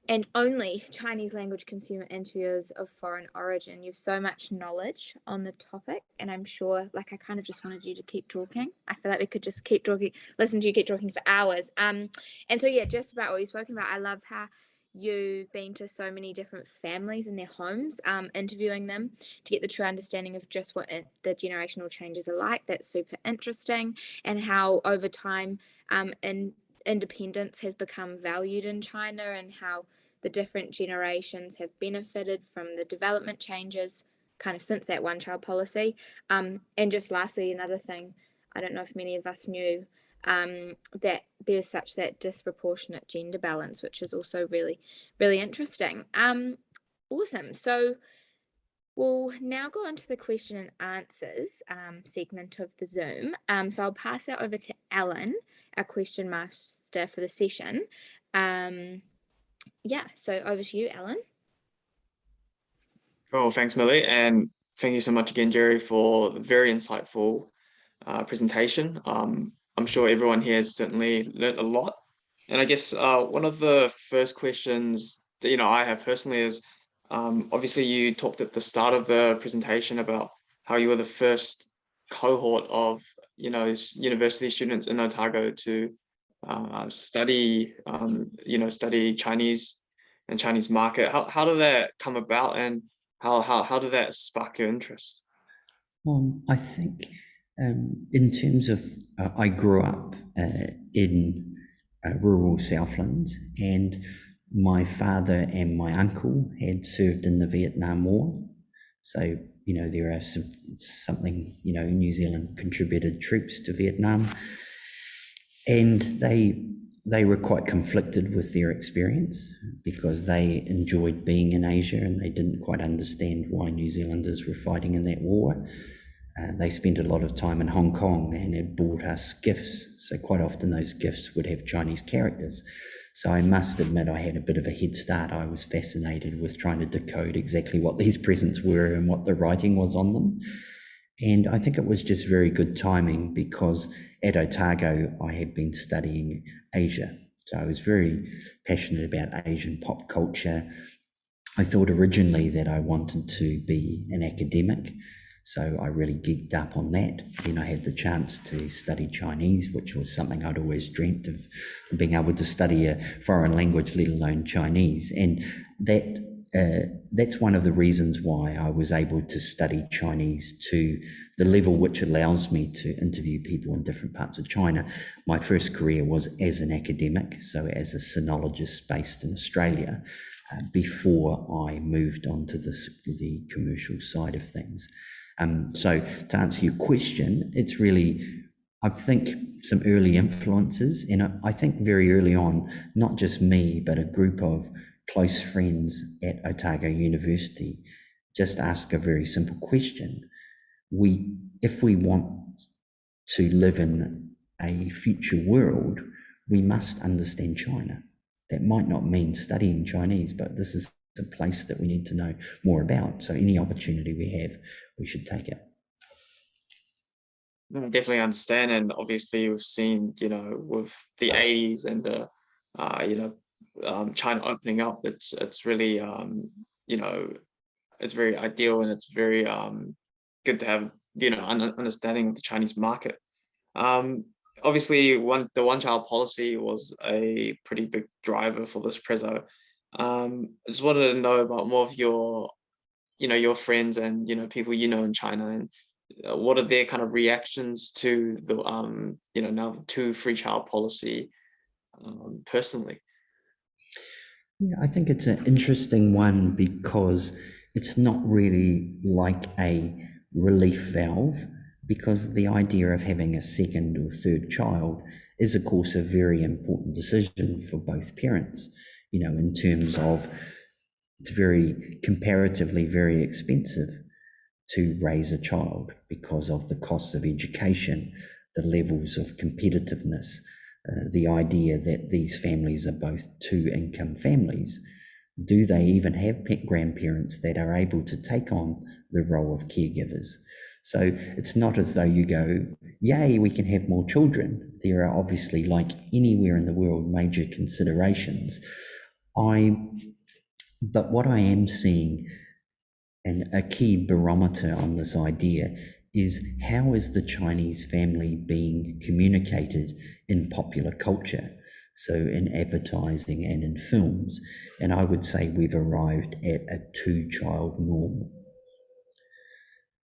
and only Chinese language consumer interviewers of foreign origin. You have so much knowledge on the topic, and I'm sure, I kind of just wanted you to keep talking. I feel like we could just keep talking, listen to you keep talking for hours. And so, yeah, just about what you've spoken about. I love how you've been to so many different families in their homes, interviewing them to get the true understanding of just what the generational changes are like. That's super interesting, and how over time, independence has become valued in China, and how the different generations have benefited from the development changes kind of since that one-child policy. And just lastly, another thing, I don't know if many of us knew, that there's such that disproportionate gender balance, which is also really, really interesting. Awesome. So we'll now go on to the question and answers segment of the Zoom. So I'll pass that over to Alan, our question master for the session. So over to you, Alan.
Cool, thanks, Millie, and thank you so much again, Jerry, for the very insightful presentation. I'm sure everyone here has certainly learned a lot. And I guess one of the first questions that I have personally is, obviously you talked at the start of the presentation about how you were the first cohort of university students in Otago to study Chinese and Chinese market. How did that come about, and how did that spark your interest?
I think in terms of I grew up in rural Southland, and my father and my uncle had served in the Vietnam War. So, there are something, New Zealand contributed troops to Vietnam, and they were quite conflicted with their experience because they enjoyed being in Asia and they didn't quite understand why New Zealanders were fighting in that war. They spent a lot of time in Hong Kong and had bought us gifts. So quite often those gifts would have Chinese characters. So I must admit I had a bit of a head start. I was fascinated with trying to decode exactly what these presents were and what the writing was on them. And I think it was just very good timing because at Otago I had been studying Asia. So I was very passionate about Asian pop culture. I thought originally that I wanted to be an academic, so I really geeked up on that. Then I had the chance to study Chinese, which was something I'd always dreamt of, being able to study a foreign language, let alone Chinese. And that that's one of the reasons why I was able to study Chinese to the level which allows me to interview people in different parts of China. My first career was as an academic, so as a sinologist based in Australia, before I moved on to the commercial side of things. So to answer your question, it's really, I think, some early influences, and I think very early on, not just me, but a group of close friends at Otago University just ask a very simple question. If we want to live in a future world, we must understand China. That might not mean studying Chinese, but this is a place that we need to know more about. So any opportunity we have, we should take it.
I definitely understand, and obviously we've seen, with the 80s and the, China opening up, it's really, it's very ideal, and it's very good to have, understanding of the Chinese market. Obviously, the one-child policy was a pretty big driver for this prezzo. I just wanted to know about more of your, your friends and, people in China, and what are their kind of reactions to the, now the 2 free child policy, personally?
Yeah, I think it's an interesting one because it's not really like a relief valve, because the idea of having a second or third child is, of course, a very important decision for both parents, in terms of it's comparatively very expensive to raise a child because of the cost of education, the levels of competitiveness, the idea that these families are both 2-income families. Do they even have grandparents that are able to take on the role of caregivers? So it's not as though you go, yay, we can have more children. There are obviously, like anywhere in the world, major considerations. But what I am seeing, and a key barometer on this idea, is how is the Chinese family being communicated in popular culture, so in advertising and in films. And I would say we've arrived at a 2-child norm.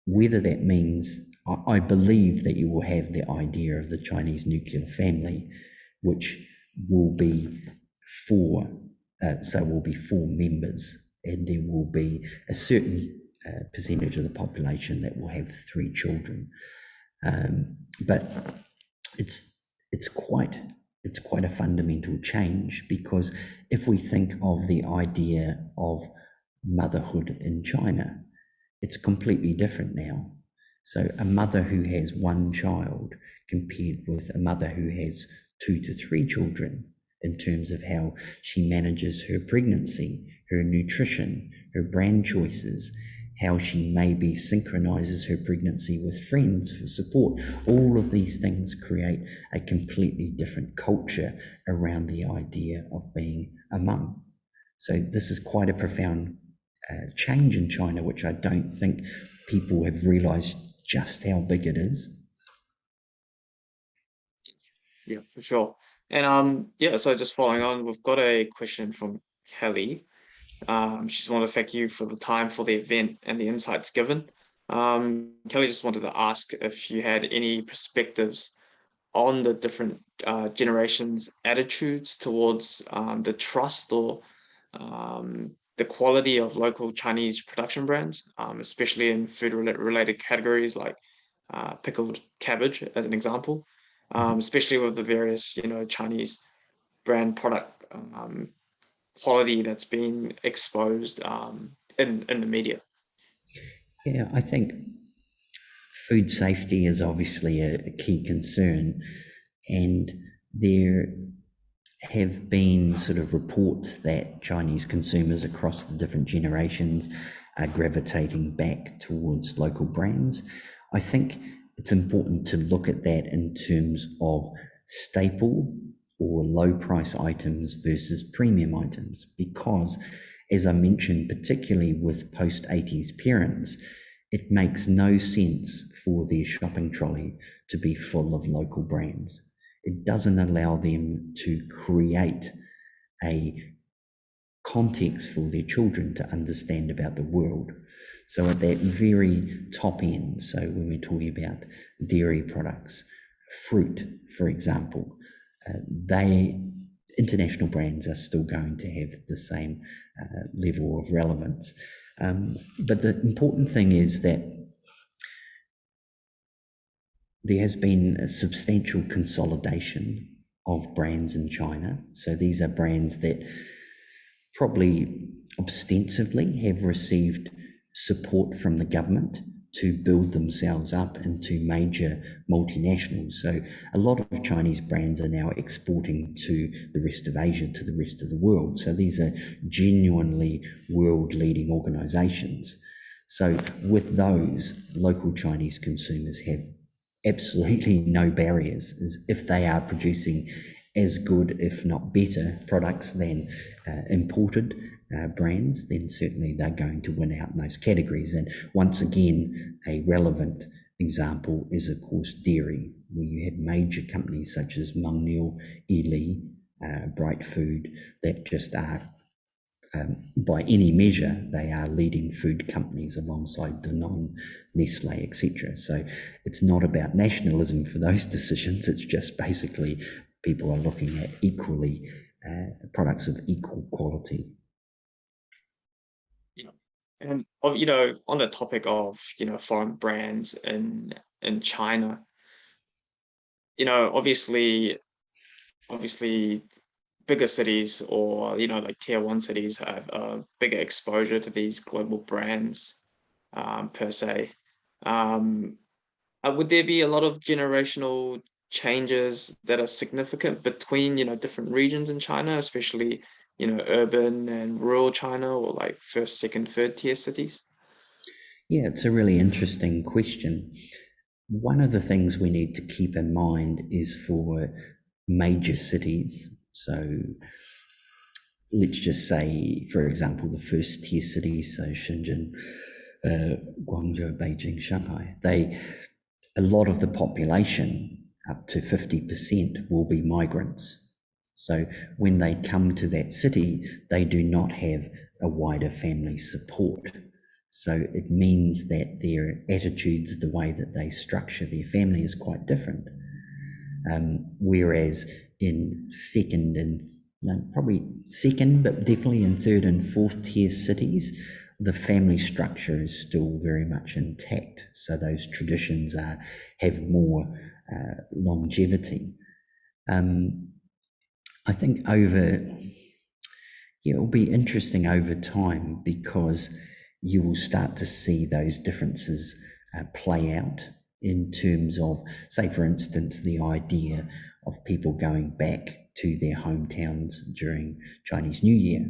Whether that means, I believe that you will have the idea of the Chinese nuclear family, which will be 4 members, and there will be a certain percentage of the population that will have 3 children. But it's quite a fundamental change, because if we think of the idea of motherhood in China, it's completely different now. So a mother who has 1 child compared with a mother who has 2 to 3 children, in terms of how she manages her pregnancy, her nutrition, her brand choices, how she maybe synchronizes her pregnancy with friends for support. All of these things create a completely different culture around the idea of being a mum. So this is quite a profound change in China, which I don't think people have realized just how big it is.
Yeah, for sure. And so just following on, we've got a question from Kelly. She just wanted to thank you for the time for the event and the insights given. Kelly just wanted to ask if you had any perspectives on the different generations' attitudes towards the trust or the quality of local Chinese production brands, especially in food-related categories like pickled cabbage, as an example, especially with the various, Chinese brand product quality that's been exposed in the media.
Yeah, I think food safety is obviously a key concern, and there have been sort of reports that Chinese consumers across the different generations are gravitating back towards local brands. I think it's important to look at that in terms of staple or low price items versus premium items, because, as I mentioned, particularly with post-80s parents, it makes no sense for their shopping trolley to be full of local brands. It doesn't allow them to create a context for their children to understand about the world. So at that very top end, so when we're talking about dairy products, fruit, for example, international brands are still going to have the same level of relevance. But the important thing is that there has been a substantial consolidation of brands in China. So these are brands that probably ostensibly have received support from the government to build themselves up into major multinationals. So a lot of Chinese brands are now exporting to the rest of Asia, to the rest of the world. So these are genuinely world-leading organizations. So with those, local Chinese consumers have absolutely no barriers. If they are producing as good, if not better, products than imported brands, then certainly they're going to win out in those categories. And once again, a relevant example is, of course, dairy, where you have major companies such as Mengniu, Eli, Bright Food, that just are, by any measure, they are leading food companies alongside Danone, Nestle, etc. So it's not about nationalism for those decisions. It's just basically people are looking at equally products of equal quality.
Yeah. And on the topic of foreign brands in China, obviously bigger cities or like tier 1 cities have a bigger exposure to these global brands per se. Would there be a lot of generational changes that are significant between different regions in China, especially urban and rural China, or like first, second, third tier cities?
Yeah, it's a really interesting question. One of the things we need to keep in mind is for major cities. So let's just say, for example, the first tier cities, so Shenzhen, Guangzhou, Beijing, Shanghai, a lot of the population, up to 50%, will be migrants. So when they come to that city, they do not have a wider family support. So it means that their attitudes, the way that they structure their family is quite different. Whereas in probably second, but definitely in third and fourth tier cities, the family structure is still very much intact. So those traditions have more longevity. I think it'll be interesting over time, because you will start to see those differences play out in terms of, say, for instance, the idea of people going back to their hometowns during Chinese New Year.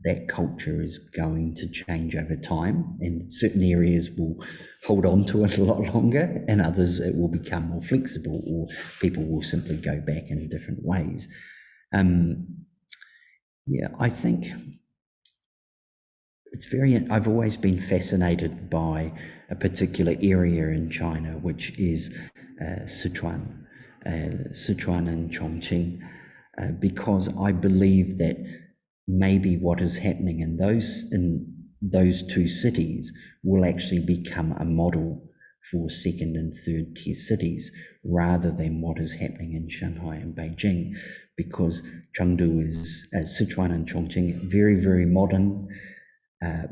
That culture is going to change over time, and certain areas will hold on to it a lot longer, and others it will become more flexible, or people will simply go back in different ways. I think I've always been fascinated by a particular area in China, which is Sichuan and Chongqing, because I believe that maybe what is happening in those two cities will actually become a model for second and third tier cities, rather than what is happening in Shanghai and Beijing, because Sichuan and Chongqing, very, very modern,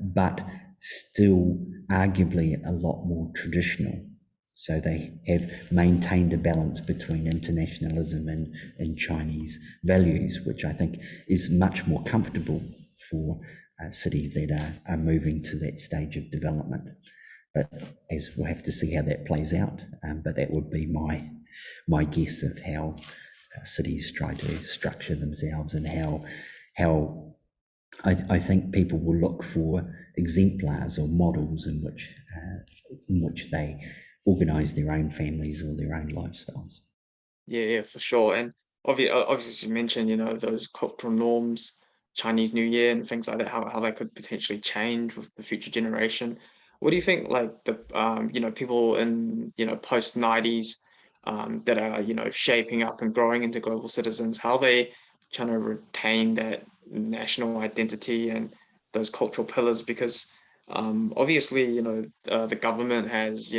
but still arguably a lot more traditional. So they have maintained a balance between internationalism and Chinese values, which I think is much more comfortable for cities that are moving to that stage of development. But as we'll have to see how that plays out. But that would be my guess of how cities try to structure themselves, and how I think people will look for exemplars or models in which they organise their own families or their own lifestyles.
Yeah, for sure. And obviously, as you mentioned, those cultural norms, Chinese New Year and things like that, how they could potentially change with the future generation. What do you think, like the people in post 90s that are shaping up and growing into global citizens, how they trying to retain that national identity and those cultural pillars, because obviously, the government has,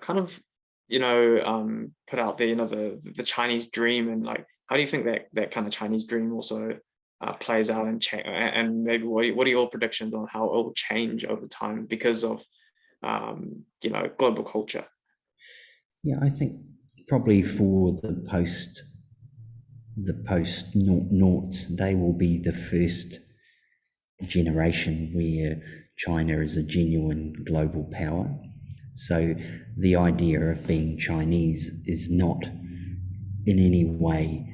kind of, put out there, the Chinese dream, and like, how do you think that kind of Chinese dream also plays out and maybe what are your predictions on how it will change over time because of global culture?
Yeah, I think probably for the post noughts, they will be the first generation where China is a genuine global power. So the idea of being Chinese is not in any way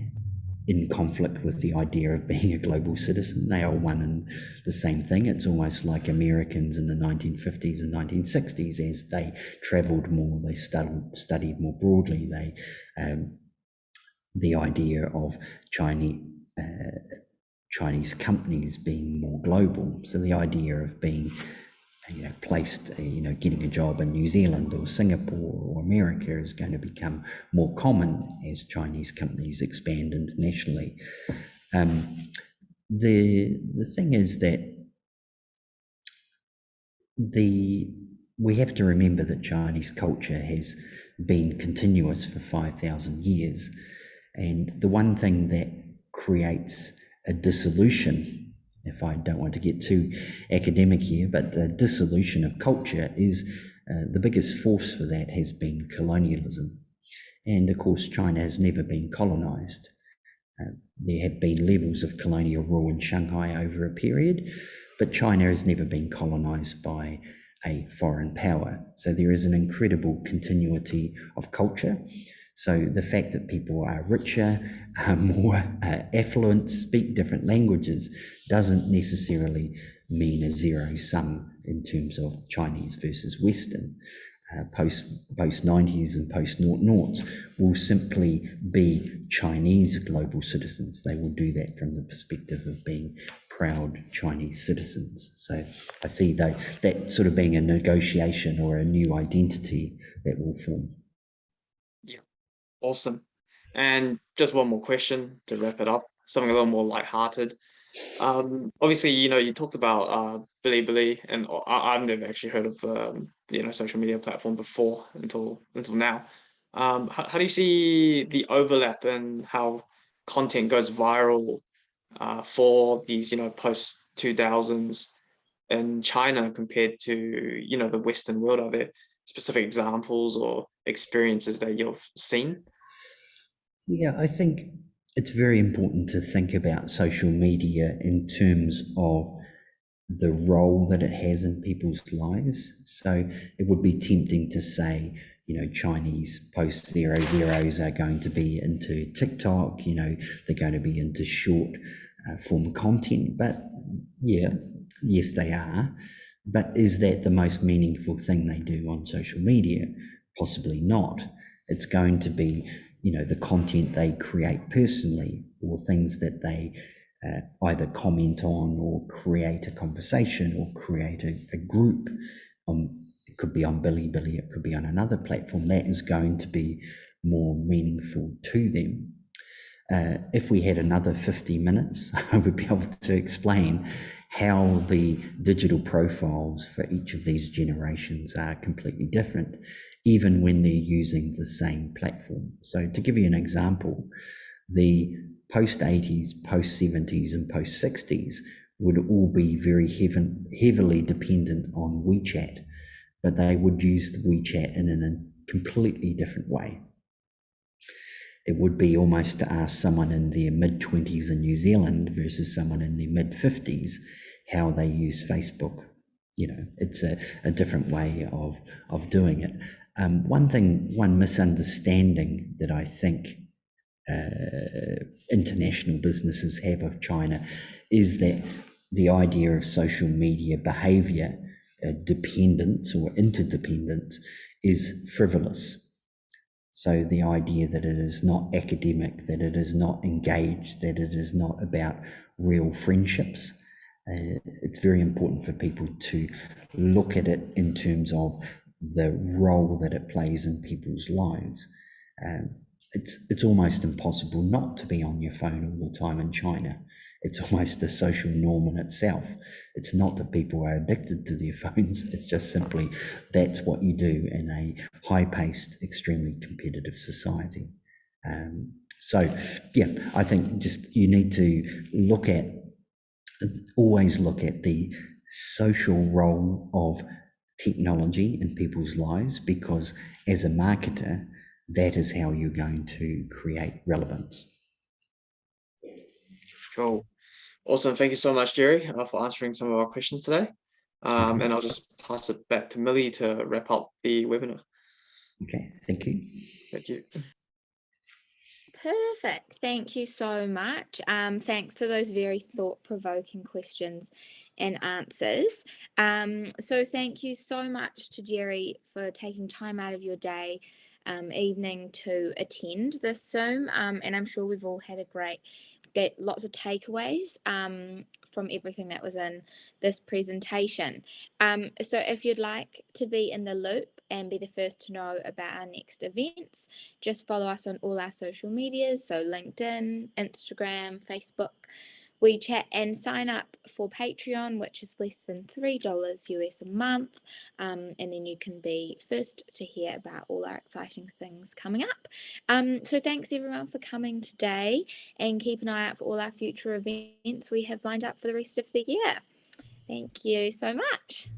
in conflict with the idea of being a global citizen. They are one and the same thing. It's almost like Americans in the 1950s and 1960s, as they travelled more, they studied more broadly. The idea of Chinese companies being more global. So the idea of being placed, getting a job in New Zealand or Singapore or America is going to become more common as Chinese companies expand internationally. The thing is that we have to remember that Chinese culture has been continuous for 5,000 years. And the one thing that creates a dissolution, if I don't want to get too academic here, but the dissolution of culture is the biggest force for that has been colonialism. And of course, China has never been colonized. There have been levels of colonial rule in Shanghai over a period, but China has never been colonized by a foreign power. So there is an incredible continuity of culture. So the fact that people are richer, more affluent, speak different languages doesn't necessarily mean a zero sum in terms of Chinese versus Western. Post 90s and post noughts will simply be Chinese global citizens. They will do that from the perspective of being proud Chinese citizens. So I see that sort of being a negotiation or a new identity that will form.
Yeah, awesome. And just one more question to wrap it up, something a little more lighthearted. Obviously, you talked about Bilibili, and I've never actually heard of the social media platform before until now. How do you see the overlap and how content goes viral for these post 2000s in China compared to the Western world? Are there specific examples or experiences that you've seen?
Yeah, I think it's very important to think about social media in terms of the role that it has in people's lives. So it would be tempting to say, Chinese post 00s are going to be into TikTok, they're going to be into short form content. But yes, they are. But is that the most meaningful thing they do on social media? Possibly not. It's going to be the content they create personally, or things that they either comment on or create a conversation or create a group. It could be on Bilibili, it could be on another platform. That is going to be more meaningful to them. If we had another 50 minutes, I would be able to explain how the digital profiles for each of these generations are completely different, even when they're using the same platform. So to give you an example, the post-80s, post-70s and post-60s would all be very heavily dependent on WeChat, but they would use the WeChat in a completely different way. It would be almost to ask someone in their mid-20s in New Zealand versus someone in their mid-50s how they use Facebook. It's a different way of doing it. One misunderstanding that I think international businesses have of China is that the idea of social media behavior dependence or interdependence is frivolous. So the idea that it is not academic, that it is not engaged, that it is not about real friendships, it's very important for people to look at it in terms of the role that it plays in people's lives. it's almost impossible not to be on your phone all the time in China. It's almost a social norm in itself. It's not that people are addicted to their phones. It's just simply that's what you do in a high-paced, extremely competitive society. So, yeah, I think just you need to always look at the social role of technology in people's lives, because as a marketer, that is how you're going to create relevance.
Cool. Awesome. Thank you so much, Jerry, for answering some of our questions today. And I'll just pass it back to Millie to wrap up the webinar.
Okay, thank you.
Thank you.
Perfect. Thank you so much. Thanks for those very thought-provoking questions and answers. So thank you so much to Jerry for taking time out of your day, evening to attend this Zoom. And I'm sure we've all had lots of takeaways from everything that was in this presentation. So if you'd like to be in the loop and be the first to know about our next events, just follow us on all our social medias, so LinkedIn, Instagram, Facebook, WeChat, and sign up for Patreon, which is less than $3 US a month, and then you can be first to hear about all our exciting things coming up. So thanks everyone for coming today, and keep an eye out for all our future events we have lined up for the rest of the year. Thank you so much.